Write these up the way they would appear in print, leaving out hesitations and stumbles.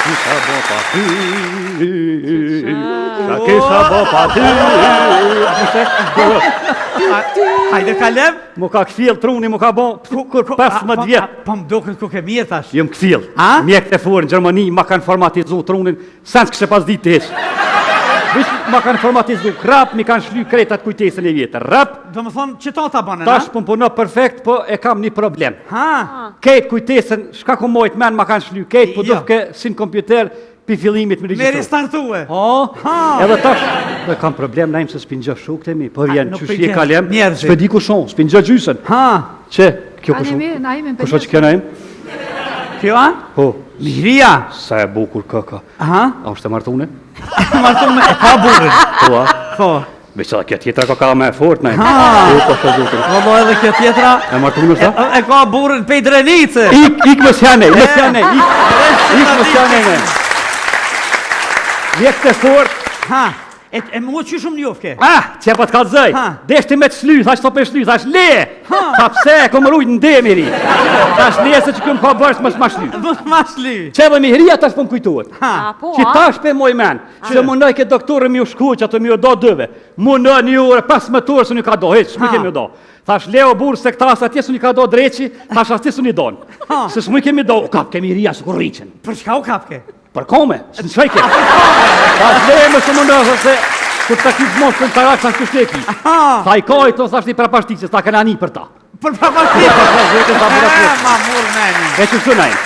kisha bo pa ty, sa kisha bo pa ty. Hajde kalem. Mu ka këfil truni, mu ka bo 15 vjetë. Po më duket ku ke mirë tash. Jem këfil. Mjek të forë në Gjermani ma kanë formatizu trunin, sen s'kështë pas ditë të ishë. Vish ma kanë formatizu krap, mi kanë shly kretat kujtesën e vjetër. Rap. Do më thonë që ta banë, tash po puno perfekt, po e kam një problem. Kejt kujtesën, shka ku mojt men ma kanë shly, kejt po dufke si në kompjuter, pi fillimit me regjistru. Me restartue. Edhe tash, dhe kam problem, najmë se s'pin gjë shuk të mi, po vjen që shje kalem, njerëzit. s'pe di ku shon, s'pin gjë gjysën. Që, kjo ku shon? Ku shon që kjo najmë? Kjo a? Po. Mihria. Sa e bukur këka. A është e martune? Martune e ka burin. Po a? Po. Me që kjo tjetra ka me e fort, najmë. Po edhe kjo tjetra. E martune është ta? E ka burin pej drenice. Ik më s'jane, ik më s'jane. Vjek të fort. E mua që shumë njofke? Që pa t'ka t'zëj. Deshti me t'sly, thash të për shly, thash le. Tha pse, kom rujt në demiri. Thash le se që këm ka bërsh mës ma shly. Mës ma shly. Që dhe mihria tash për më kujtuat. Që tash për moj men. Që munoj ke doktorë mi u shku që ato mi u do dëve. Munoj një ure 15 orë së një ka do, heq, shmu kemi do. Thash leo burë se këta asë atje së një ka do dreqi, thash asë së një donë. Se shmu kemi do, u kap ke mihria së kur rriqen. Për çka u kapke? Për kome, së në shajke. Thash le me së më nërë se kur të kipë mos për në tarak sa në kushteki. Tha i kaj të thashti për apashtikës, ta këna një për ta. Për apashtikës? Ma mur meni. E që shtu najnë.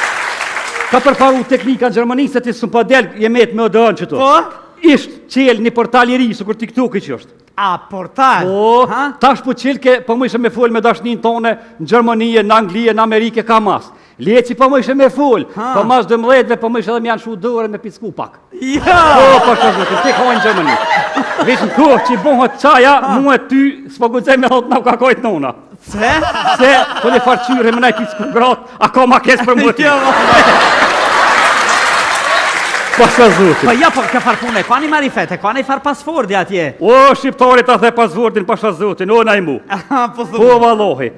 Ka përparu teknika në Gjermani se ti së më për delë jemet me odërën që tu. Po? Ishtë qelë një portal i ri, së kur TikTok i që është. A, portal? Po, tash po qilke, po më ishe me full me dashnin tone në Gjermani, në Angli, në Amerike, ka mas. Leci po më ishe me full, po mas 12 po më ishe dhe më janë shu dore me pisku pak. Ja! Po, shka zotë, ti ka në Gjermani. Vesh në kohë që i bohët qaja, mu e ty, s'po gudzej me hotë në kakojt nona. Se? Se, po le farqyre më nej pisku gratë, a ka ma kes për më ty. Po shka zotë. Po ja, po ka farë pune, ka një marifete, ka një farë pasfordi atje. O, shqiptarit a the pasfordin, po shka zotin, o na i mu. Po Po, valohi.